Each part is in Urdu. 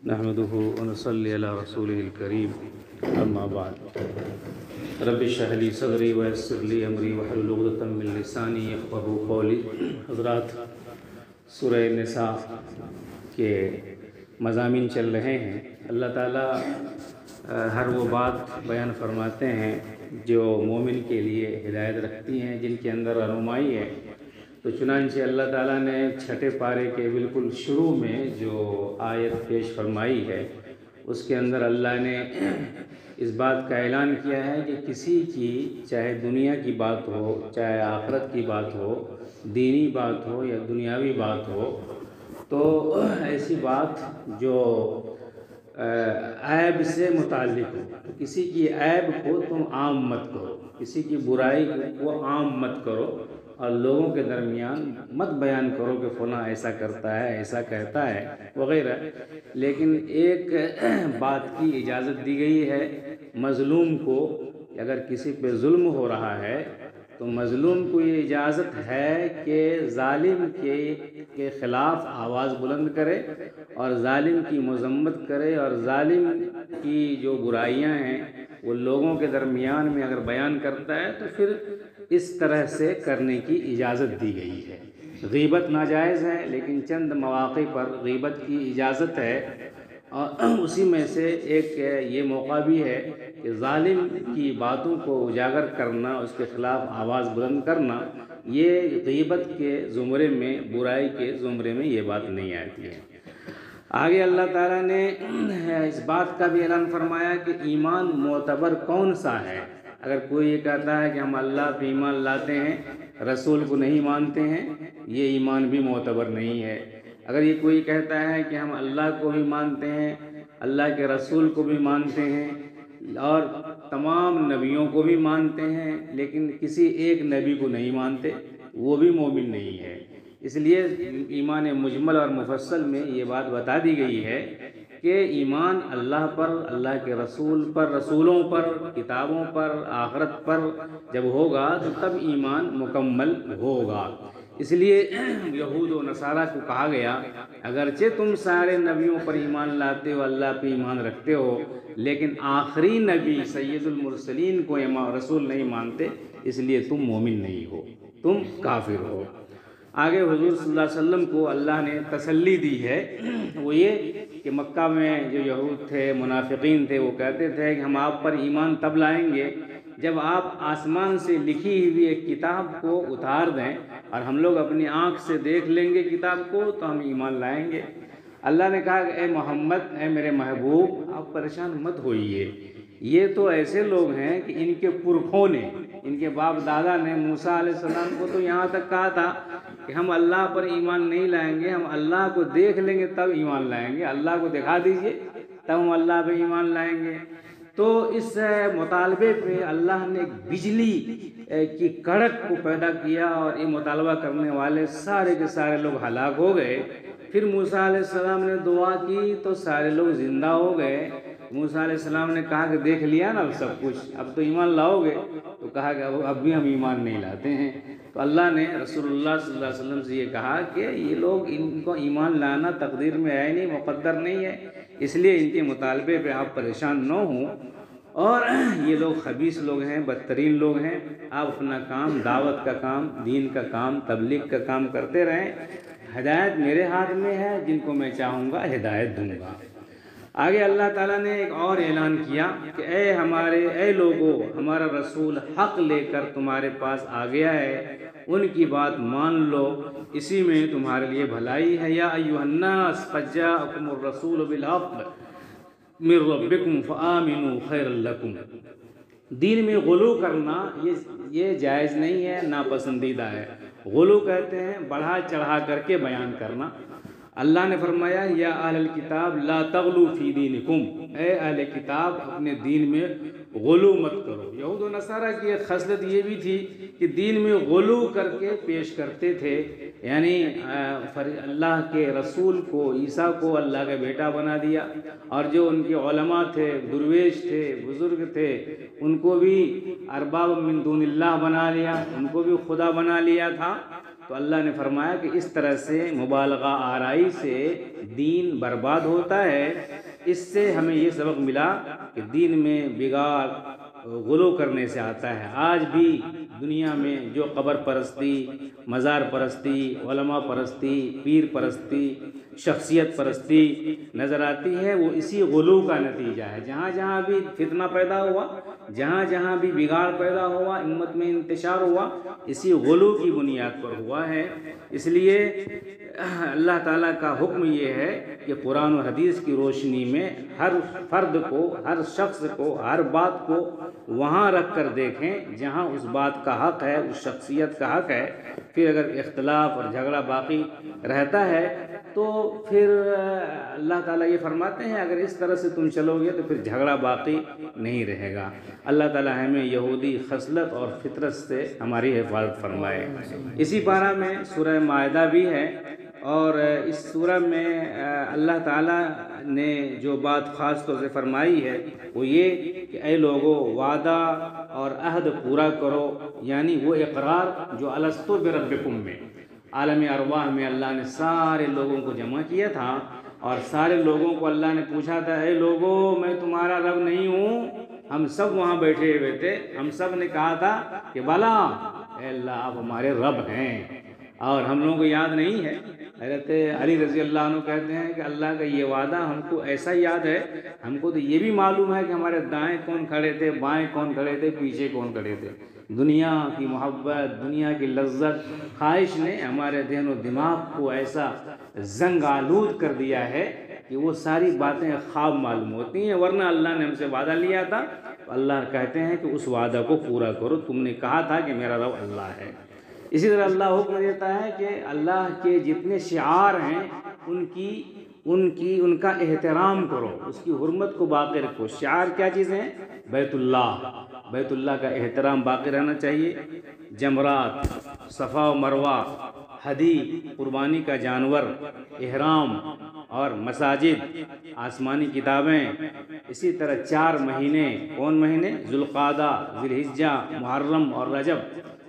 نحمده ونصلي على رسوله الكريم اما بعد رب اشرح لي صدري ويسر لي امري واحلل عقدة من لساني يفقهوا قولي۔ حضرات، سورہ نساء کے مضامین چل رہے ہیں۔ اللہ تعالیٰ ہر وہ بات بیان فرماتے ہیں جو مومن کے لیے ہدایت رکھتی ہیں، جن کے اندر رہنمائی ہے۔ تو چنانچہ اللہ تعالیٰ نے چھٹے پارے کے بالکل شروع میں جو آیت پیش فرمائی ہے، اس کے اندر اللہ نے اس بات کا اعلان کیا ہے کہ کسی کی چاہے دنیا کی بات ہو، چاہے آخرت کی بات ہو، دینی بات ہو یا دنیاوی بات ہو، تو ایسی بات جو عیب سے متعلق ہو، کسی کی عیب کو تم عام مت کرو، کسی کی برائی کو عام مت کرو، اور لوگوں کے درمیان مت بیان کرو کہ فلاں ایسا کرتا ہے، ایسا کہتا ہے وغیرہ۔ لیکن ایک بات کی اجازت دی گئی ہے مظلوم کو، اگر کسی پہ ظلم ہو رہا ہے تو مظلوم کو یہ اجازت ہے کہ ظالم کے خلاف آواز بلند کرے اور ظالم کی مذمت کرے، اور ظالم کی جو برائیاں ہیں وہ لوگوں کے درمیان میں اگر بیان کرتا ہے تو پھر اس طرح سے کرنے کی اجازت دی گئی ہے۔ غیبت ناجائز ہے، لیکن چند مواقع پر غیبت کی اجازت ہے، اور اسی میں سے ایک یہ موقع بھی ہے کہ ظالم کی باتوں کو اجاگر کرنا، اس کے خلاف آواز بلند کرنا، یہ غیبت کے زمرے میں، برائی کے زمرے میں یہ بات نہیں آتی ہے۔ آگے اللہ تعالیٰ نے اس بات کا بھی اعلان فرمایا کہ ایمان معتبر کون سا ہے۔ اگر کوئی یہ کہتا ہے کہ ہم اللہ پہ ایمان لاتے ہیں، رسول کو نہیں مانتے ہیں، یہ ایمان بھی معتبر نہیں ہے۔ اگر یہ کوئی کہتا ہے کہ ہم اللہ کو بھی مانتے ہیں، اللہ کے رسول کو بھی مانتے ہیں، اور تمام نبیوں کو بھی مانتے ہیں، لیکن کسی ایک نبی کو نہیں مانتے، وہ بھی مومن نہیں ہے۔ اس لیے ایمان مجمل اور مفصل میں یہ بات بتا دی گئی ہے کہ ایمان اللہ پر، اللہ کے رسول پر، رسولوں پر، کتابوں پر، آخرت پر جب ہوگا تو تب ایمان مکمل ہوگا۔ اس لیے یہود و نصارہ کو کہا گیا اگرچہ تم سارے نبیوں پر ایمان لاتے ہو، اللہ پہ ایمان رکھتے ہو، لیکن آخری نبی سید المرسلین کو رسول نہیں مانتے، اس لیے تم مومن نہیں ہو، تم کافر ہو۔ آگے حضور صلی اللہ علیہ وسلم کو اللہ نے تسلی دی ہے، وہ یہ کہ مکہ میں جو یہود تھے، منافقین تھے، وہ کہتے تھے کہ ہم آپ پر ایمان تب لائیں گے جب آپ آسمان سے لکھی ہوئی ایک کتاب کو اتار دیں، اور ہم لوگ اپنی آنکھ سے دیکھ لیں گے کتاب کو تو ہم ایمان لائیں گے۔ اللہ نے کہا کہ اے محمد، اے میرے محبوب، آپ پریشان مت ہوئیے، یہ تو ایسے لوگ ہیں کہ ان کے پرکھوں نے، ان کے باپ دادا نے موسیٰ علیہ السلام کو تو یہاں تک کہا تھا کہ ہم اللہ پر ایمان نہیں لائیں گے، ہم اللہ کو دیکھ لیں گے تب ایمان لائیں گے، اللہ کو دکھا دیجئے تب ہم اللہ پہ ایمان لائیں گے۔ تو اس مطالبے پہ اللہ نے ایک بجلی کی کڑک کو پیدا کیا، اور یہ مطالبہ کرنے والے سارے کے سارے لوگ ہلاک ہو گئے۔ پھر موسیٰ علیہ السلام نے دعا کی تو سارے لوگ زندہ ہو گئے۔ موسیٰ علیہ السلام نے کہا کہ دیکھ لیا نا سب کچھ، اب تو ایمان لاؤ گے؟ تو کہا کہ اب بھی ہم ایمان نہیں لاتے ہیں۔ تو اللہ نے رسول اللہ صلی اللہ علیہ وسلم سے یہ کہا کہ یہ لوگ، ان کو ایمان لانا تقدیر میں ہے نہیں، مقدر نہیں ہے، اس لیے ان کے مطالبے پہ آپ پریشان نہ ہوں، اور یہ لوگ خبیث لوگ ہیں، بدترین لوگ ہیں، آپ اپنا کام، دعوت کا کام، دین کا کام، تبلیغ کا کام کرتے رہیں، ہدایت میرے ہاتھ میں ہے، جن کو میں چاہوں گا ہدایت دوں گا۔ آگے اللہ تعالیٰ نے ایک اور اعلان کیا کہ اے لوگو، ہمارا رسول حق لے کر تمہارے پاس آ گیا ہے، ان کی بات مان لو، اسی میں تمہارے لیے بھلائی ہے۔ یا ایھا الناس قد جاءکم الرسول بالحق من ربکم فآمنوا خیرا لکم۔ دین میں غلو کرنا یہ جائز نہیں ہے، ناپسندیدہ ہے۔ غلو کہتے ہیں بڑھا چڑھا کر کے بیان کرنا۔ اللہ نے فرمایا یا اہل الکتاب لا تغلو فی دینکم، اے اہل کتاب اپنے دین میں غلو مت کرو۔ یہود و نصارہ کی ایک خصلت یہ بھی تھی کہ دین میں غلو کر کے پیش کرتے تھے، یعنی اللہ کے رسول کو، عیسیٰ کو اللہ کا بیٹا بنا دیا، اور جو ان کے علماء تھے، درویش تھے، بزرگ تھے، ان کو بھی ارباب من دون اللہ بنا لیا، ان کو بھی خدا بنا لیا تھا۔ تو اللہ نے فرمایا کہ اس طرح سے مبالغہ آرائی سے دین برباد ہوتا ہے۔ اس سے ہمیں یہ سبق ملا کہ دین میں بگاڑ غلو کرنے سے آتا ہے۔ آج بھی دنیا میں جو قبر پرستی، مزار پرستی، علماء پرستی، پیر پرستی، شخصیت پرستی نظر آتی ہے، وہ اسی غلو کا نتیجہ ہے۔ جہاں جہاں بھی فتنہ پیدا ہوا، جہاں جہاں بھی بگاڑ پیدا ہوا، امت میں انتشار ہوا، اسی غلو کی بنیاد پر ہوا ہے۔ اس لیے اللہ تعالیٰ کا حکم یہ ہے کہ قرآن و حدیث کی روشنی میں ہر فرد کو، ہر شخص کو، ہر بات کو وہاں رکھ کر دیکھیں جہاں اس بات کا حق ہے، اس شخصیت کا حق ہے۔ پھر اگر اختلاف اور جھگڑا باقی رہتا ہے تو پھر اللہ تعالیٰ یہ فرماتے ہیں اگر اس طرح سے تم چلو گے تو پھر جھگڑا باقی نہیں رہے گا۔ اللہ تعالیٰ ہمیں یہودی خصلت اور فطرت سے ہماری حفاظت فرمائے۔ اسی پارہ میں سورہ مائدہ بھی ہے، اور اس سورہ میں اللہ تعالیٰ نے جو بات خاص طور سے فرمائی ہے وہ یہ کہ اے لوگو وعدہ اور عہد پورا کرو، یعنی وہ اقرار جو الستو بربکم میں عالم ارواح میں اللہ نے سارے لوگوں کو جمع کیا تھا، اور سارے لوگوں کو اللہ نے پوچھا تھا اے لوگو میں تمہارا رب نہیں ہوں؟ ہم سب وہاں بیٹھے ہوئے تھے، ہم سب نے کہا تھا کہ بلا اے اللہ آپ ہمارے رب ہیں، اور ہم لوگوں کو یاد نہیں ہے۔ حضرت علی رضی اللہ عنہ کہتے ہیں کہ اللہ کا یہ وعدہ ہم کو ایسا یاد ہے، ہم کو تو یہ بھی معلوم ہے کہ ہمارے دائیں کون کھڑے تھے، بائیں کون کھڑے تھے، پیچھے کون کھڑے تھے۔ دنیا کی محبت، دنیا کی لذت، خواہش نے ہمارے ذہن و دماغ کو ایسا زنگ آلود کر دیا ہے کہ وہ ساری باتیں خواب معلوم ہوتی ہیں، ورنہ اللہ نے ہم سے وعدہ لیا تھا۔ تو اللہ کہتے ہیں کہ اس وعدہ کو پورا کرو، تم نے کہا تھا کہ میرا رب اللہ ہے۔ اسی طرح اللہ حکم دیتا ہے کہ اللہ کے جتنے شعار ہیں ان کا احترام کرو، اس کی حرمت کو باقی رکھو۔ شعار کیا چیزیں ہیں؟ بیت اللہ کا احترام باقی رہنا چاہیے۔ جمرات، صفا و مروہ، ہدی قربانی کا جانور، احرام اور مساجد، آسمانی کتابیں، اسی طرح 4 مہینے، کون مہینے؟ ذوالقعدہ، ذی الحجہ، محرم اور رجب،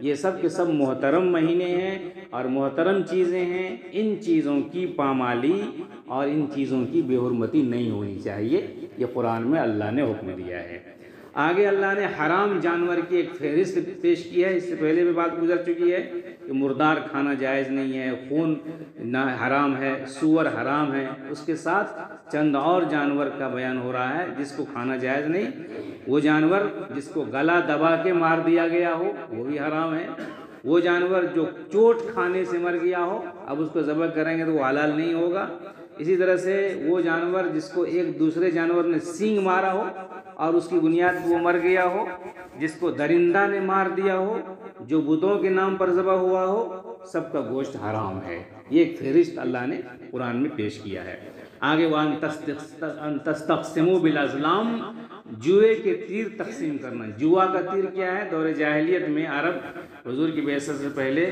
یہ سب کے سب محترم مہینے ہیں اور محترم چیزیں ہیں۔ ان چیزوں کی پامالی اور ان چیزوں کی بے حرمتی نہیں ہونی چاہیے، یہ قرآن میں اللہ نے حکم دیا ہے۔ آگے اللہ نے حرام جانور کی ایک فہرست پیش کی ہے، اس سے پہلے بھی بات گزر چکی ہے کہ مردار کھانا جائز نہیں ہے، خون حرام ہے، سور حرام ہے، اس کے ساتھ چند اور جانور کا بیان ہو رہا ہے جس کو کھانا جائز نہیں۔ وہ جانور جس کو گلا دبا کے مار دیا گیا ہو وہ بھی حرام ہے۔ وہ جانور جو چوٹ کھانے سے مر گیا ہو، اب اس کو ذبح کریں گے تو وہ حلال نہیں ہوگا۔ اسی طرح سے وہ جانور جس کو ایک دوسرے جانور نے سینگ مارا ہو اور اس کی بنیاد پر وہ مر گیا ہو، جس کو درندہ نے مار دیا ہو، جو بتوں کے نام پر ذبح ہوا ہو، سب کا گوشت حرام ہے۔ یہ ایک فہرست اللہ نے قرآن میں پیش کیا ہے۔ آگے وَأَن تَسْتَقْسِمُوا بِالْأَزْلَامِ، جوئے کے تیر تقسیم کرنا۔ جوا کا تیر کیا ہے؟ دور جاہلیت میں عرب حضور کی بعثت سے پہلے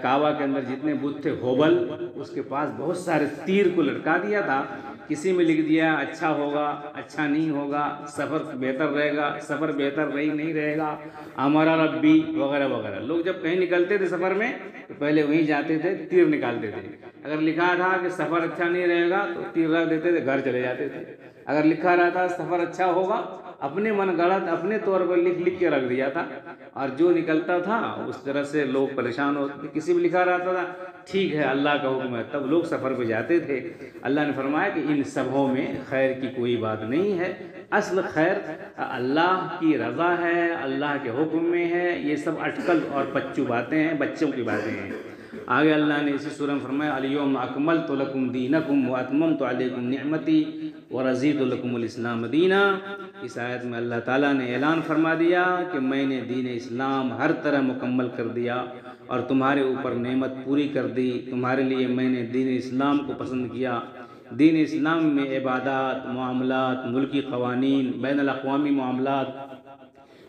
کعبہ کے اندر جتنے بت تھے، ہوبل اس کے پاس بہت سارے تیر کو لٹکا دیا تھا، کسی میں لکھ دیا اچھا ہوگا، اچھا نہیں ہوگا، سفر بہتر رہے گا، سفر بہتر نہیں رہے گا، ہمارا ربی وغیرہ وغیرہ۔ لوگ جب کہیں نکلتے تھے سفر میں تو پہلے وہیں جاتے تھے، تیر نکالتے تھے۔ اگر لکھا تھا کہ سفر اچھا نہیں رہے گا تو تیر رکھ دیتے تھے، گھر چلے جاتے تھے۔ اگر لکھا رہتا سفر اچھا ہوگا، اپنے من گڑت اپنے طور پر لکھ کے رکھ دیا تھا، اور جو نکلتا تھا اس طرح سے لوگ پریشان ہوتے تھے۔ کسی بھی لکھا رہتا تھا ٹھیک ہے اللہ کا حکم ہے، تب لوگ سفر پہ جاتے تھے۔ اللہ نے فرمایا کہ ان سبھوں میں خیر کی کوئی بات نہیں ہے، اصل خیر اللہ کی رضا ہے، اللہ کے حکم میں ہے۔ یہ سب اٹکل اور پچو باتیں ہیں، بچوں کی باتیں ہیں۔ آگے اللہ نے اسی سورہ میں فرمایا الیوم اکملت لکم دینکم واتممت علیکم نعمتی ورضیت لکم الاسلام دینا۔ اس آیت میں اللہ تعالیٰ نے اعلان فرما دیا کہ میں نے دین اسلام ہر طرح مکمل کر دیا اور تمہارے اوپر نعمت پوری کر دی، تمہارے لیے میں نے دین اسلام کو پسند کیا۔ دین اسلام میں عبادات، معاملات، ملکی قوانین، بین الاقوامی معاملات،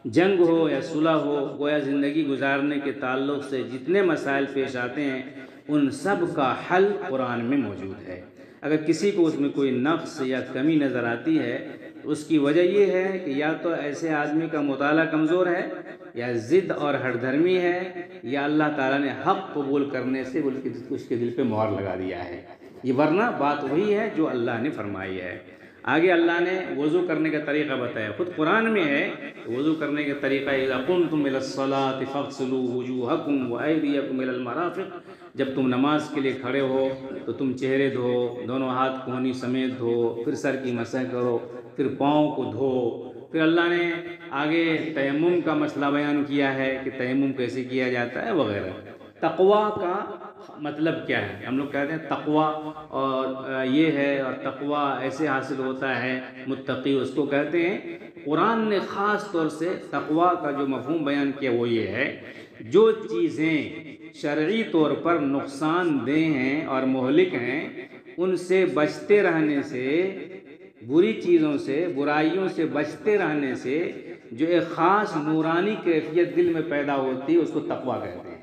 جنگ ہو یا صلح ہو، گویا زندگی گزارنے کے تعلق سے جتنے مسائل پیش آتے ہیں ان سب کا حل قرآن میں موجود ہے۔ اگر کسی کو اس میں کوئی نقص یا کمی نظر آتی ہے تو اس کی وجہ یہ ہے کہ یا تو ایسے آدمی کا مطالعہ کمزور ہے، یا ضد اور ہٹ دھرمی ہے، یا اللہ تعالیٰ نے حق قبول کرنے سے اس کے دل پہ مہر لگا دیا ہے۔ یہ ورنہ بات وہی ہے جو اللہ نے فرمائی ہے۔ آگے اللہ نے وضو کرنے کا طریقہ بتایا، خود قرآن میں ہے وضو کرنے کا طریقہ، اذا قمتم الى الصلاة فاغسلوا وجوہکم وایدیکم الى المرافق، جب تم نماز کے لیے کھڑے ہو تو تم چہرے دھو، دونوں ہاتھ کہنی سمیت دھو، پھر سر کی مسح کرو، پھر پاؤں کو دھو۔ پھر اللہ نے آگے تیمم کا مسئلہ بیان کیا ہے کہ تیمم کیسے کیا جاتا ہے وغیرہ۔ تقویٰ کا مطلب کیا ہے؟ ہم لوگ کہتے ہیں تقویٰ اور یہ ہے، اور تقویٰ ایسے حاصل ہوتا ہے، متقی اس کو کہتے ہیں۔ قرآن نے خاص طور سے تقویٰ کا جو مفہوم بیان کیا وہ یہ ہے، جو چیزیں شرعی طور پر نقصان دہ ہیں اور مہلک ہیں ان سے بچتے رہنے سے، بری چیزوں سے، برائیوں سے بچتے رہنے سے جو ایک خاص نورانی کیفیت دل میں پیدا ہوتی ہے اس کو تقویٰ کہتے ہیں۔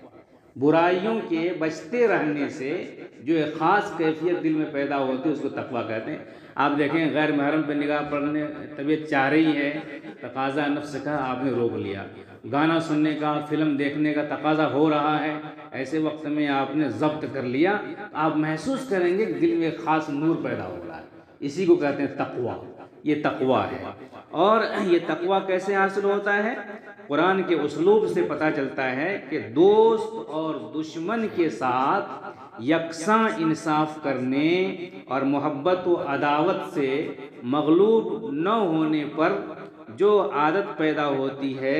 برائیوں کے بچتے رہنے سے جو ایک خاص کیفیت دل میں پیدا ہوتی ہے اس کو تقویٰ کہتے ہیں۔ آپ دیکھیں غیر محرم پہ نگاہ پڑنے طبیعت چاہ رہی ہے، تقاضا نفس کا آپ نے روک لیا، گانا سننے کا، فلم دیکھنے کا تقاضا ہو رہا ہے، ایسے وقت میں آپ نے ضبط کر لیا، آپ محسوس کریں گے کہ دل میں ایک خاص نور پیدا ہو رہا ہے، اسی کو کہتے ہیں تقویٰ۔ یہ تقویٰ ہے۔ اور یہ تقویٰ کیسے حاصل ہوتا ہے؟ قرآن کے اسلوب سے پتہ چلتا ہے کہ دوست اور دشمن کے ساتھ یکساں انصاف کرنے اور محبت و عداوت سے مغلوب نہ ہونے پر جو عادت پیدا ہوتی ہے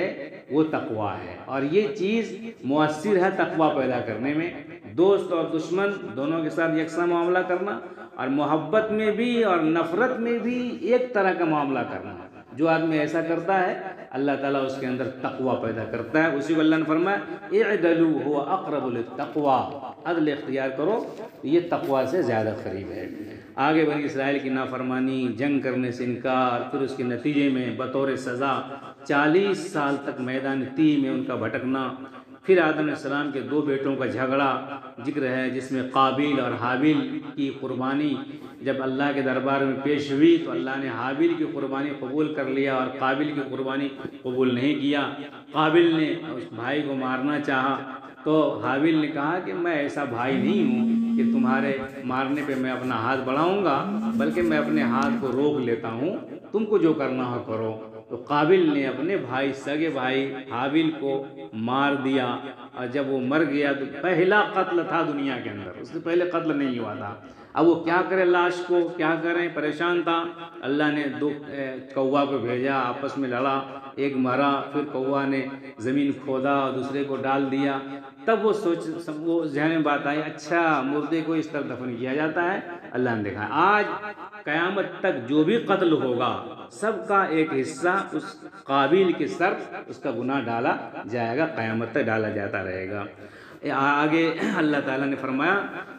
وہ تقویٰ ہے، اور یہ چیز مؤثر ہے تقویٰ پیدا کرنے میں۔ دوست اور دشمن دونوں کے ساتھ یکساں معاملہ کرنا، اور محبت میں بھی اور نفرت میں بھی ایک طرح کا معاملہ کرنا۔ جو آدمی ایسا کرتا ہے اللہ تعالیٰ اس کے اندر تقویٰ پیدا کرتا ہے۔ اسی کو اللہ نے فرمایا اعدلوا هو اقرب للتقویٰ، عدل اختیار کرو، یہ تقویٰ سے زیادہ قریب ہے۔ آگے بنی اسرائیل کی نافرمانی، جنگ کرنے سے انکار، پھر اس کے نتیجے میں بطور سزا 40 سال تک میدان تیہ میں ان کا بھٹکنا، پھر آدم علیہ السلام کے 2 بیٹوں کا جھگڑا ذکر ہے جس میں قابیل اور حابیل کی قربانی جب اللہ کے دربار میں پیش ہوئی تو اللہ نے حابیل کی قربانی قبول کر لیا اور قابیل کی قربانی قبول نہیں کیا۔ قابیل نے اس بھائی کو مارنا چاہا تو حابیل نے کہا کہ میں ایسا بھائی نہیں ہوں کہ تمہارے مارنے پہ میں اپنا ہاتھ بڑھاؤں گا، بلکہ میں اپنے ہاتھ کو روک لیتا ہوں، تم کو جو کرنا ہو کرو۔ تو قابیل نے اپنے بھائی، سگے بھائی حابیل کو مار دیا، اور جب وہ مر گیا تو پہلا قتل تھا دنیا کے اندر، اس سے پہلے قتل نہیں ہوا تھا۔ اب وہ کیا کرے، لاش کو کیا کریں، پریشان تھا۔ اللہ نے 2 کوا کو بھیجا، آپس میں لڑا، ایک مرا، پھر کوا نے زمین کھودا اور دوسرے کو ڈال دیا۔ تب وہ ذہن میں بات آئی، اچھا مردے کو اس طرح دفن کیا جاتا ہے۔ اللہ نے دیکھا آج قیامت تک جو بھی قتل ہوگا سب کا ایک حصہ اس قابیل کے سر اس کا گناہ ڈالا جائے گا، قیامت تک ڈالا جاتا رہے گا۔ آگے اللہ تعالیٰ نے فرمایا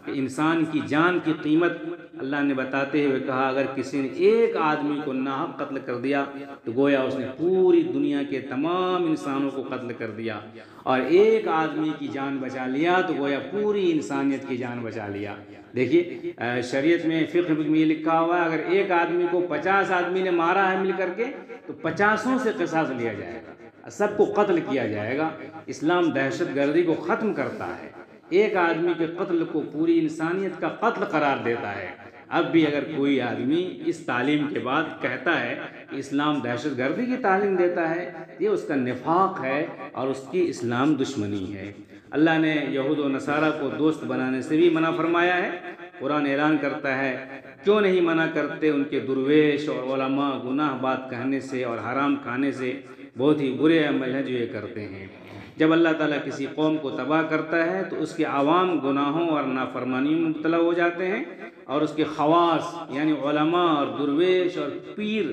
کہ انسان کی جان کی قیمت اللہ نے بتاتے ہوئے کہا، اگر کسی نے ایک آدمی کو ناحق قتل کر دیا تو گویا اس نے پوری دنیا کے تمام انسانوں کو قتل کر دیا، اور ایک آدمی کی جان بچا لیا تو گویا پوری انسانیت کی جان بچا لیا۔ دیکھیے شریعت میں فقہ میں یہ لکھا ہوا ہے اگر ایک آدمی کو 50 آدمی نے مارا ہے مل کر کے تو 50 سے قصاص لیا جائے گا، سب کو قتل کیا جائے گا۔ اسلام دہشت گردی کو ختم کرتا ہے، ایک آدمی کے قتل کو پوری انسانیت کا قتل قرار دیتا ہے۔ اب بھی اگر کوئی آدمی اس تعلیم کے بعد کہتا ہے کہ اسلام دہشت گردی کی تعلیم دیتا ہے، یہ اس کا نفاق ہے اور اس کی اسلام دشمنی ہے۔ اللہ نے یہود و نصارہ کو دوست بنانے سے بھی منع فرمایا ہے۔ قرآن اعلان کرتا ہے کیوں نہیں منع کرتے، ان کے درویش اور علماء گناہ بات کہنے سے اور حرام کھانے سے بہت ہی برے عمل ہیں جو یہ کرتے ہیں۔ جب اللہ تعالیٰ کسی قوم کو تباہ کرتا ہے تو اس کے عوام گناہوں اور نافرمانیوں میں مبتلا ہو جاتے ہیں، اور اس کے خواص یعنی علماء اور درویش اور پیر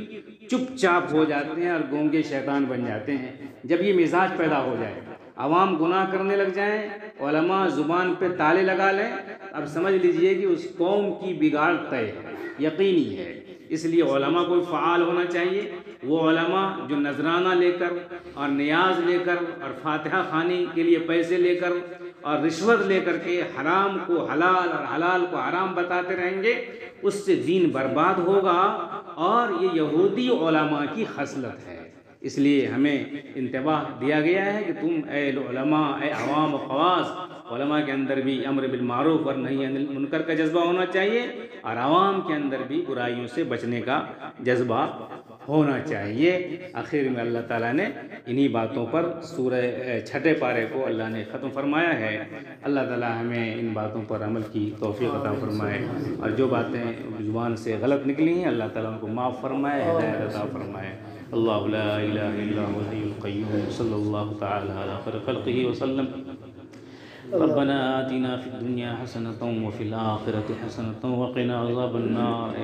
چپ چاپ ہو جاتے ہیں اور گونگے شیطان بن جاتے ہیں۔ جب یہ مزاج پیدا ہو جائے، عوام گناہ کرنے لگ جائیں، علماء زبان پہ تالے لگا لیں، اب سمجھ لیجئے کہ اس قوم کی بگاڑ طے ہے، یقینی ہے۔ اس لیے علماء کو فعال ہونا چاہیے، وہ علماء جو نذرانہ لے کر اور نیاز لے کر اور فاتحہ خوانی کے لیے پیسے لے کر اور رشوت لے کر کے حرام کو حلال اور حلال کو حرام بتاتے رہیں گے، اس سے دین برباد ہوگا، اور یہ یہودی علماء کی خصلت ہے۔ اس لیے ہمیں انتباہ دیا گیا ہے کہ تم اے علماء، اے عوام و خواص، علماء کے اندر بھی امر بالمعروف اور نہی عن المنکر کا جذبہ ہونا چاہیے، اور عوام کے اندر بھی برائیوں سے بچنے کا جذبہ ہونا چاہیے۔ آخر میں اللہ تعالیٰ نے انہی باتوں پر سورہ چھٹے پارے کو اللہ نے ختم فرمایا ہے۔ اللہ تعالیٰ ہمیں ان باتوں پر عمل کی توفیق عطا فرمائے، اور جو باتیں زبان سے غلط نکلی ہیں اللہ تعالیٰ ان کو معاف فرمائے، ہدایت عطا فرمائے۔ اللہ لا الہ الا هو الحی القیوم صلی اللہ تعالی علی خیر خلقہ وسلم۔ ربنا آتنا فی الدنیا حسنة وفی الآخرة حسنة وقنا عذاب النار۔